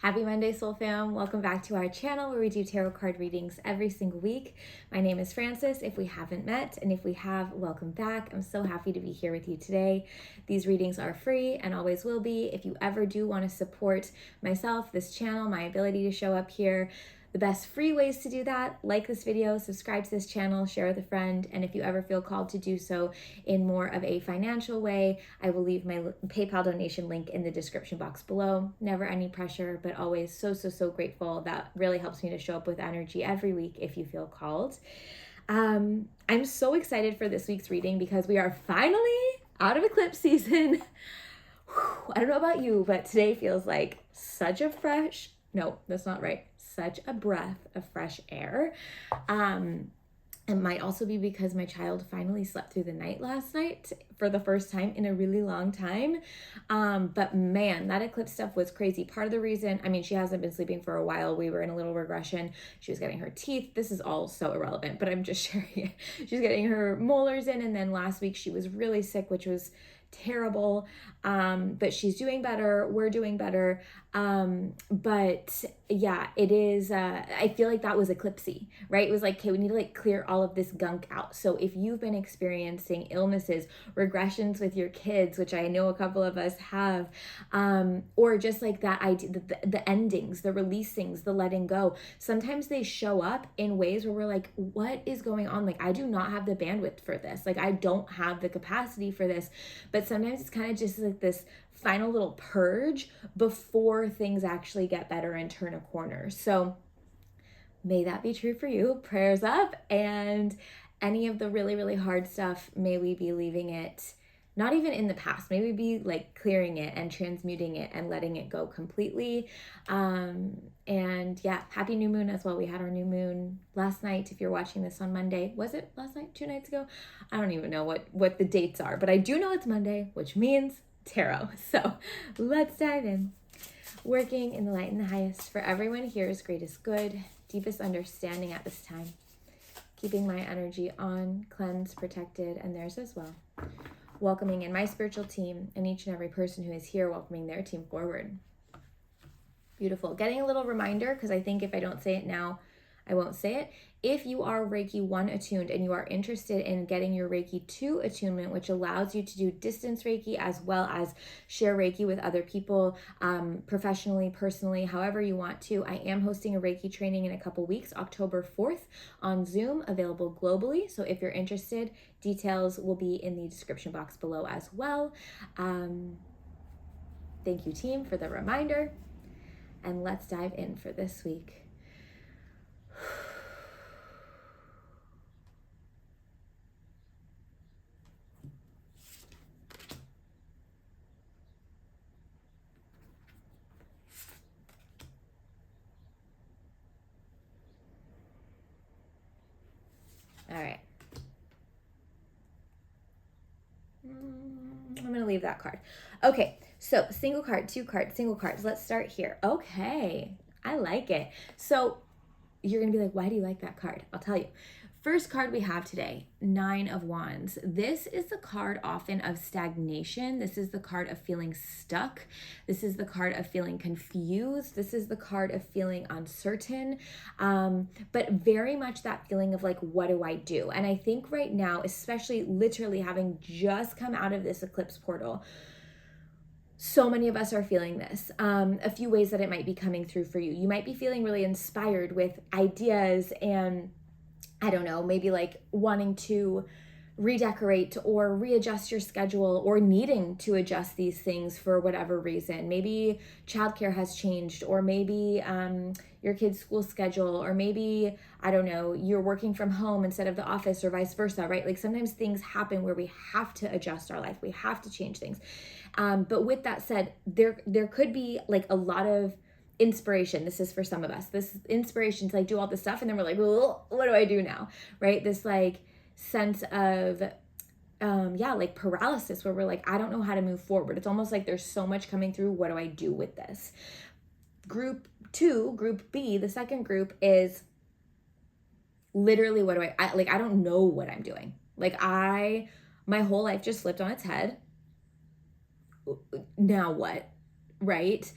Happy Monday, Soul Fam. Welcome back to our channel where we do tarot card readings every single week. My name is Frances, if we haven't met, and if we have, welcome back. I'm so happy to be here with you today. These readings are free and always will be. If you ever do want to support myself, this channel, my ability to show up here, the best free ways to do that: like this video, subscribe to this channel, share with a friend, and if you ever feel called to do so in more of a financial way, I will leave my PayPal donation link in the description box below. Never any pressure, but always so grateful. That really helps me to show up with energy every week if you feel called. I'm so excited for this week's reading because we are finally out of eclipse season. I don't know about you, but today feels like such a fresh, no, that's not right, such a breath of fresh air. It might also be because my child finally slept through the night last night for the first time in a really long time. But man, that eclipse stuff was crazy. Part of the reason, I mean, she hasn't been sleeping for a while. We were in a little regression. She was getting her teeth. This is all so irrelevant, but I'm just sharing it. She's getting her molars in. And then last week she was really sick, which was terrible. But she's doing better. We're doing better. But yeah, it is, I feel like that was eclipsy, right? It was like, okay, we need to like clear all of this gunk out. So if you've been experiencing illnesses, regressions with your kids, which I know a couple of us have, or just like that idea, the endings, the releasings, the letting go, sometimes they show up in ways where we're like, what is going on? Like, I do not have the bandwidth for this. Like, I don't have the capacity for this. But sometimes it's kind of just like this final little purge before things actually get better and turn a corner. So may that be true for you. Prayers up. And any of the really hard stuff, may we be leaving it not even in the past. Maybe be like clearing it and transmuting it and letting it go completely. And yeah, happy new moon as well. We had our new moon last night. If you're watching this on Monday, was it last night? 2 nights ago? I don't even know what the dates are, but I do know it's Monday, which means tarot. So let's dive in. Working in the light and the highest for everyone here's greatest good, deepest understanding at this time. Keeping my energy on, cleansed, protected, and theirs as well. Welcoming in my spiritual team and each and every person who is here, welcoming their team forward. Beautiful. Getting a little reminder, because I think if I don't say it now, I won't say it. If you are Reiki 1 attuned and you are interested in getting your Reiki 2 attunement, which allows you to do distance Reiki as well as share Reiki with other people, professionally, personally, however you want to, I am hosting a Reiki training in a couple weeks, October 4th on Zoom, available globally. So if you're interested, details will be in the description box below as well. Thank you, team, for the reminder. And let's dive in for this week. All right. I'm going to leave that card. Okay, so single card, 2 cards, single cards. Let's start here. Okay, I like it. So you're going to be like, why do you like that card? I'll tell you. First card we have today, 9 of Wands. This is the card often of stagnation. This is the card of feeling stuck. This is the card of feeling confused. This is the card of feeling uncertain, but very much that feeling of like, what do I do? And I think right now, especially literally having just come out of this eclipse portal, so many of us are feeling this. A few ways that it might be coming through for you. You might be feeling really inspired with ideas and I don't know, maybe like wanting to redecorate or readjust your schedule or needing to adjust these things for whatever reason. Maybe childcare has changed, or maybe your kid's school schedule, or maybe, I don't know, you're working from home instead of the office or vice versa, right? Like sometimes things happen where we have to adjust our life. We have to change things. But with that said, there could be like a lot of inspiration. This is for some of us. This inspiration to like do all this stuff, and then we're like, well, what do I do now? Right? This like sense of like paralysis where we're like, I don't know how to move forward. It's almost like there's so much coming through. What do I do with this? Group 2, group B, the second group is literally what do I don't know what I'm doing. Like my whole life just flipped on its head. Now what? Right?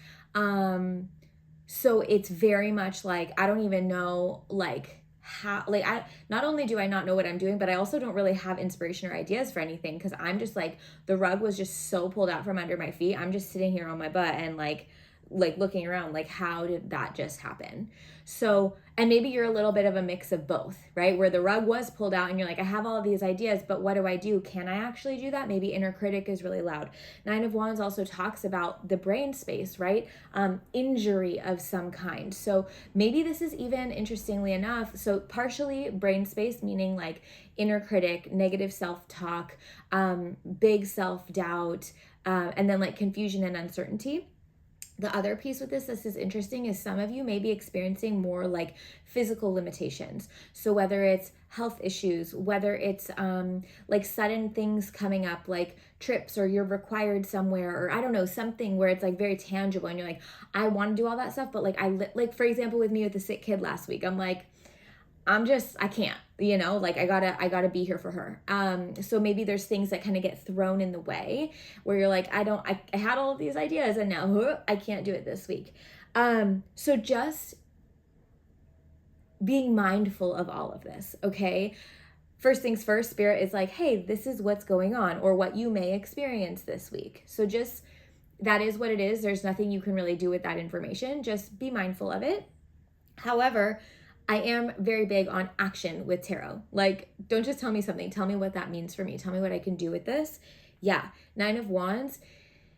So it's very much like, I don't even know like how, like I, not only do I not know what I'm doing, but I also don't really have inspiration or ideas for anything, because I'm just like, the rug was just so pulled out from under my feet. I'm just sitting here on my butt and like looking around, like, how did that just happen? So, and maybe you're a little bit of a mix of both, right? Where the rug was pulled out and you're like, I have all of these ideas, but what do I do? Can I actually do that? Maybe inner critic is really loud. Nine of Wands also talks about the brain space, right? Injury of some kind. So maybe this is even, interestingly enough, so partially brain space, meaning like inner critic, negative self-talk, big self-doubt, and then like confusion and uncertainty. The other piece with this is interesting, is some of you may be experiencing more like physical limitations. So whether it's health issues, whether it's like sudden things coming up, like trips, or you're required somewhere, or I don't know, something where it's like very tangible and you're like, I want to do all that stuff, but like like for example with me with the sick kid last week, I'm like, I can't, like I gotta be here for her. So maybe there's things that kind of get thrown in the way where you're like, I had all of these ideas and now I can't do it this week. So just being mindful of all of this, okay? First things first, Spirit is like, hey, this is what's going on, or what you may experience this week. So just, that is what it is. There's nothing you can really do with that information. Just be mindful of it. However, I am very big on action with tarot. Like, don't just tell me something. Tell me what that means for me. Tell me what I can do with this. Yeah, Nine of Wands.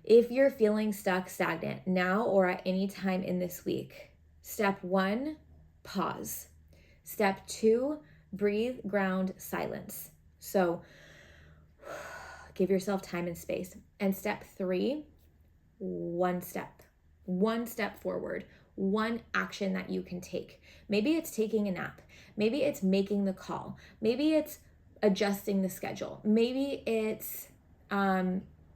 If you're feeling stuck, stagnant, now or at any time in this week, step 1, pause. Step 2, breathe, ground, silence. So give yourself time and space. And step 3, one step forward, one action that you can take. Maybe it's taking a nap. Maybe it's making the call. Maybe it's adjusting the schedule. Maybe it's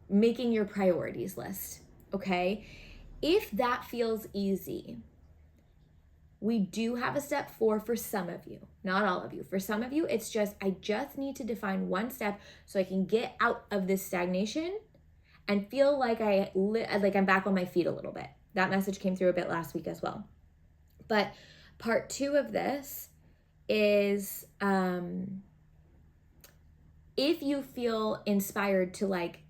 making your priorities list, okay? If that feels easy, we do have a step 4 for some of you, not all of you. For some of you, it's just, I just need to define one step so I can get out of this stagnation and feel like I'm back on my feet a little bit. That message came through a bit last week as well. But part 2 of this is if you feel inspired to like,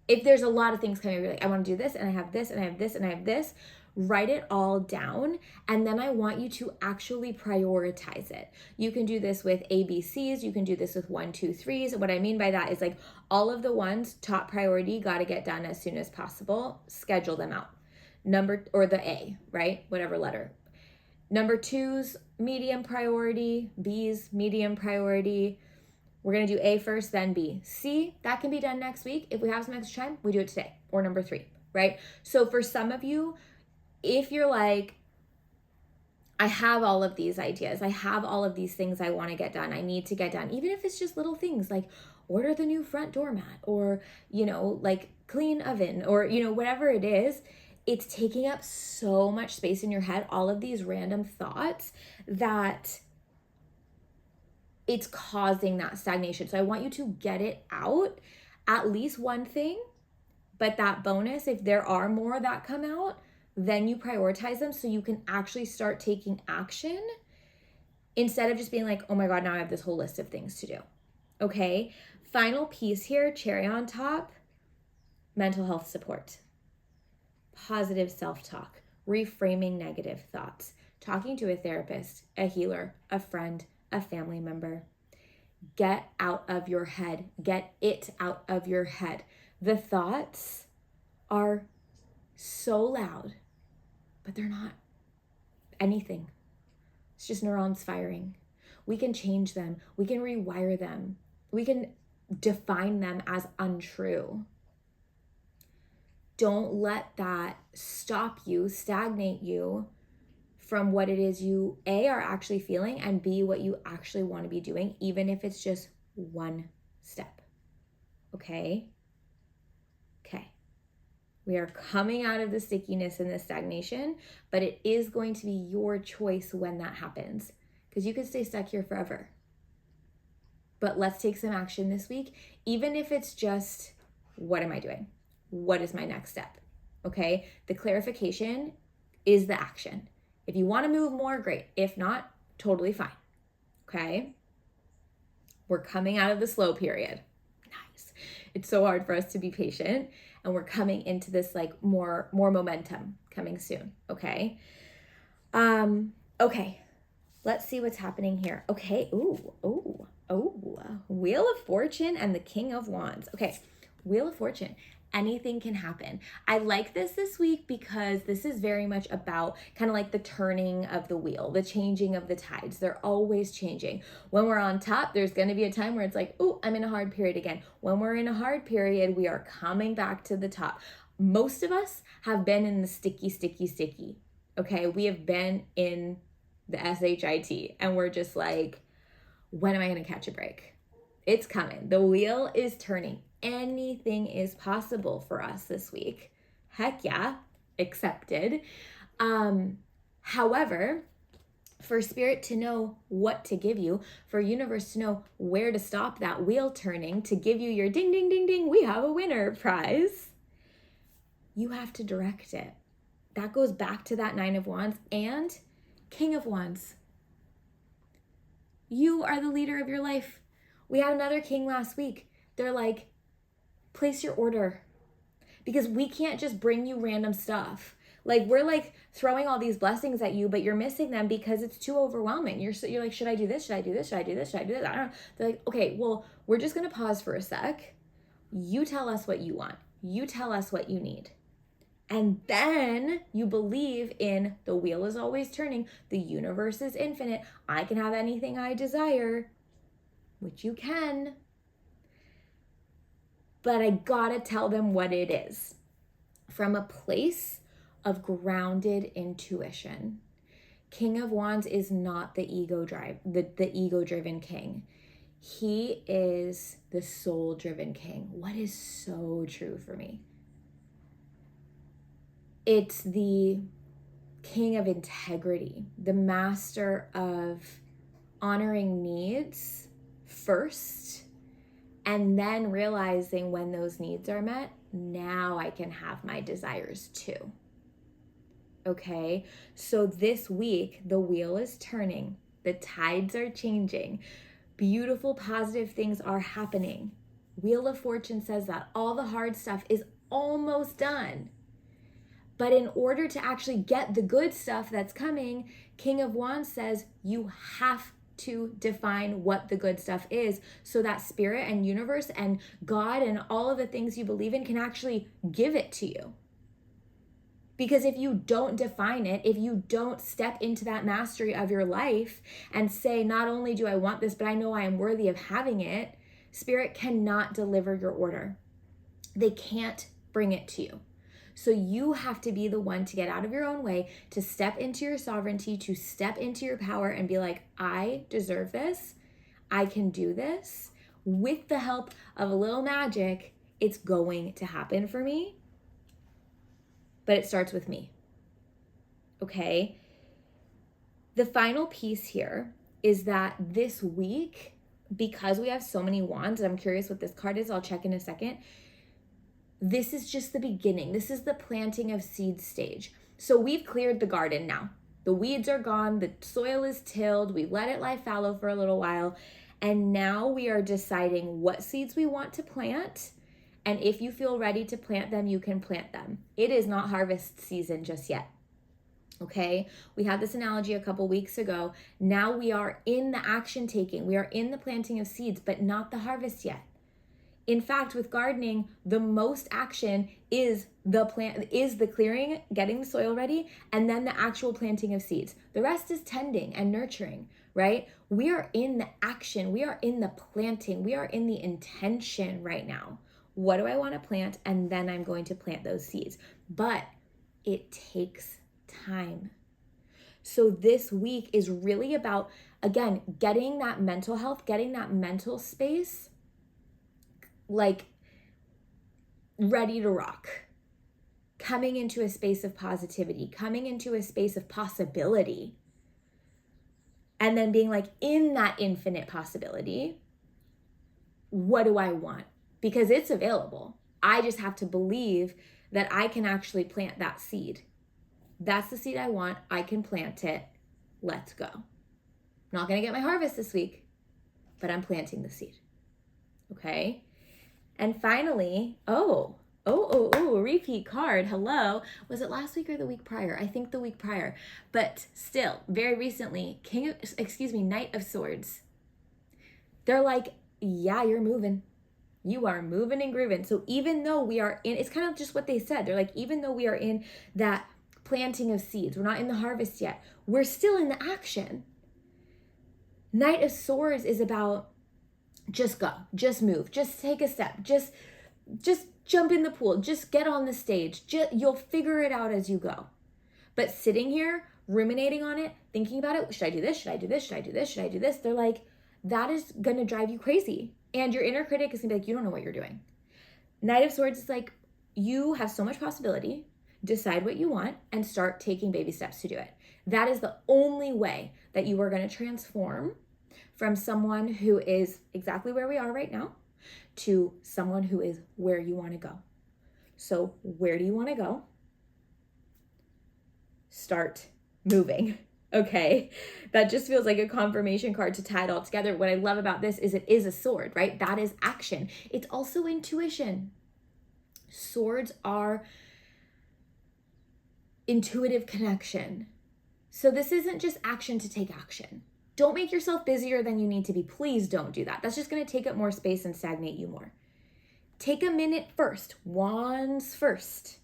if there's a lot of things coming, you're like, I want to do this, and I have this, and I have this, and I have this, write it all down. And then I want you to actually prioritize it. You can do this with ABCs. You can do this with 1, 2, 3s. What I mean by that is like all of the ones, top priority, got to get done as soon as possible. Schedule them out. Or the A, right? Whatever letter. Number 2's medium priority, B's medium priority. We're going to do A first, then B. C, that can be done next week. If we have some extra time, we do it today. Or number 3, right? So for some of you, if you're like, I have all of these ideas, I have all of these things I want to get done, I need to get done, even if it's just little things like order the new front doormat, or, like clean oven, or, whatever it is, it's taking up so much space in your head, all of these random thoughts, that it's causing that stagnation. So I want you to get it out, at least one thing, but that bonus, if there are more that come out, then you prioritize them so you can actually start taking action instead of just being like, oh my God, now I have this whole list of things to do. Okay. Final piece here, cherry on top, mental health support, positive self-talk, reframing negative thoughts, talking to a therapist, a healer, a friend, a family member. Get out of your head. Get it out of your head. The thoughts are so loud, but they're not anything. It's just neurons firing. We can change them. We can rewire them. We can define them as untrue. Don't let that stop you, stagnate you from what it is you, A, are actually feeling, and B, what you actually want to be doing, even if it's just one step. Okay? Okay. We are coming out of the stickiness and the stagnation, but it is going to be your choice when that happens, because you could stay stuck here forever. But let's take some action this week, even if it's just, what am I doing? What is my next step? Okay? The clarification is the action. If you want to move more, great. If not, totally fine. Okay? We're coming out of the slow period. Nice. It's so hard for us to be patient, and we're coming into this like more momentum coming soon. Okay? Okay. Let's see what's happening here. Okay. Ooh. Wheel of Fortune and the King of Wands. Okay. Wheel of Fortune. Anything can happen. I like this week because this is very much about kind of like the turning of the wheel, the changing of the tides. They're always changing. When we're on top, there's going to be a time where it's like, oh, I'm in a hard period again. When we're in a hard period, we are coming back to the top. Most of us have been in the sticky. Okay. We have been in the SHIT and we're just like, when am I going to catch a break? It's coming. The wheel is turning. Anything is possible for us this week. Heck yeah, accepted. However, for spirit to know what to give you, for universe to know where to stop that wheel turning, to give you your ding, ding, ding, ding, we have a winner prize, you have to direct it. That goes back to that Nine of Wands and King of Wands. You are the leader of your life. We had another king last week. They're like, place your order, because we can't just bring you random stuff. Like, we're like throwing all these blessings at you, but you're missing them because it's too overwhelming. You're like, should I do this? Should I do this? Should I do this? Should I do this? I don't know. They're like, okay, well, we're just going to pause for a sec. You tell us what you want. You tell us what you need. And then you believe in the wheel is always turning. The universe is infinite. I can have anything I desire, which you can. But I gotta tell them what it is from a place of grounded intuition. King of Wands is not the ego-driven king. He is the soul-driven king. What is so true for me? It's the king of integrity, the master of honoring needs first, and then realizing when those needs are met, now I can have my desires too. Okay, so this week, the wheel is turning, the tides are changing, beautiful, positive things are happening. Wheel of Fortune says that all the hard stuff is almost done. But in order to actually get the good stuff that's coming, King of Wands says you have to define what the good stuff is so that spirit and universe and God and all of the things you believe in can actually give it to you. Because if you don't define it, if you don't step into that mastery of your life and say, not only do I want this, but I know I am worthy of having it, spirit cannot deliver your order. They can't bring it to you. So you have to be the one to get out of your own way, to step into your sovereignty, to step into your power and be like, I deserve this. I can do this. With the help of a little magic, it's going to happen for me. But it starts with me. Okay? The final piece here is that this week, because we have so many wands, and I'm curious what this card is, I'll check in a second. This is just the beginning. This is the planting of seed stage. So we've cleared the garden now. The weeds are gone. The soil is tilled. We've let it lie fallow for a little while. And now we are deciding what seeds we want to plant. And if you feel ready to plant them, you can plant them. It is not harvest season just yet. Okay, we had this analogy a couple weeks ago. Now we are in the action taking. We are in the planting of seeds, but not the harvest yet. In fact, with gardening, the most action is the clearing, getting the soil ready, and then the actual planting of seeds. The rest is tending and nurturing, right? We are in the action. We are in the planting. We are in the intention right now. What do I want to plant? And then I'm going to plant those seeds. But it takes time. So this week is really about, again, getting that mental health, getting that mental space like ready to rock, coming into a space of positivity, coming into a space of possibility, and then being like, in that infinite possibility, what do I want? Because it's available. I just have to believe that I can actually plant that seed. That's the seed I want. I can plant it. Let's go. Not going to get my harvest this week, but I'm planting the seed. Okay. And finally, a repeat card. Hello. Was it last week or the week prior? I think the week prior. But still, very recently, Knight of Swords. They're like, yeah, you're moving. You are moving and grooving. So even though we are in, it's kind of just what they said. They're like, even though we are in that planting of seeds, we're not in the harvest yet, we're still in the action. Knight of Swords is about just go, just move, just take a step, just jump in the pool, just get on the stage. You'll figure it out as you go. But sitting here, ruminating on it, thinking about it, should I do this? Should I do this? Should I do this? Should I do this? They're like, that is going to drive you crazy. And your inner critic is going to be like, you don't know what you're doing. Knight of Swords is like, you have so much possibility. Decide what you want and start taking baby steps to do it. That is the only way that you are going to transform from someone who is exactly where we are right now to someone who is where you want to go. So where do you want to go? Start moving. Okay, that just feels like a confirmation card to tie it all together. What I love about this is it is a sword, right? That is action. It's also intuition. Swords are intuitive connection. So this isn't just action to take action. Don't make yourself busier than you need to be. Please don't do that. That's just going to take up more space and stagnate you more. Take a minute first, wands first,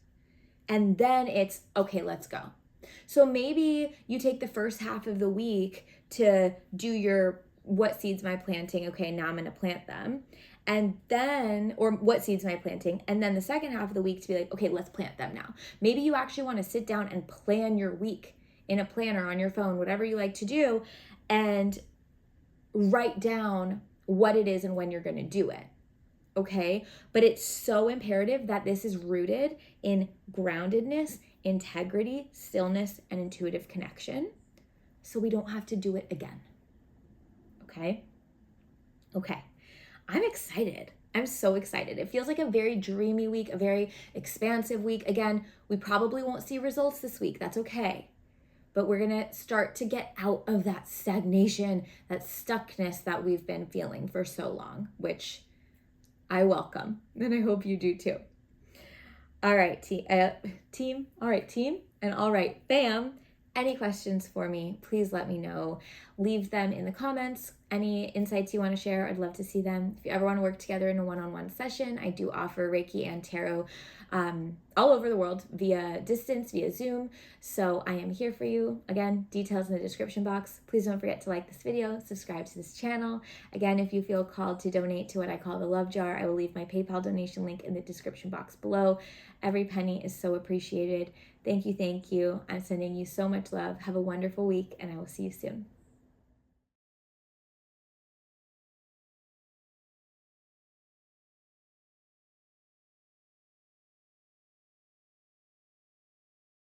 and then it's, okay, let's go. So maybe you take the first half of the week to do your, what seeds am I planting? Okay, now I'm going to plant them. And then, or what seeds am I planting? And then the second half of the week to be like, okay, let's plant them now. Maybe you actually want to sit down and plan your week in a planner on your phone, whatever you like to do, and write down what it is and when you're going to do it. Okay? But it's so imperative that this is rooted in groundedness, integrity, stillness, and intuitive connection, so we don't have to do it again. Okay? Okay. I'm excited. I'm so excited. It feels like a very dreamy week, a very expansive week. Again, we probably won't see results this week. That's okay. But we're going to start to get out of that stagnation, that stuckness that we've been feeling for so long, which I welcome. And I hope you do too. All right, team. All right, team. And all right, fam. Any questions for me, please let me know. Leave them in the comments. Any insights you want to share, I'd love to see them. If you ever want to work together in a one-on-one session, I do offer Reiki and Tarot all over the world via distance, via Zoom. So I am here for you. Again, details in the description box. Please don't forget to like this video, subscribe to this channel. Again, if you feel called to donate to what I call the love jar, I will leave my PayPal donation link in the description box below. Every penny is so appreciated. Thank you. I'm sending you so much love. Have a wonderful week, and I will see you soon.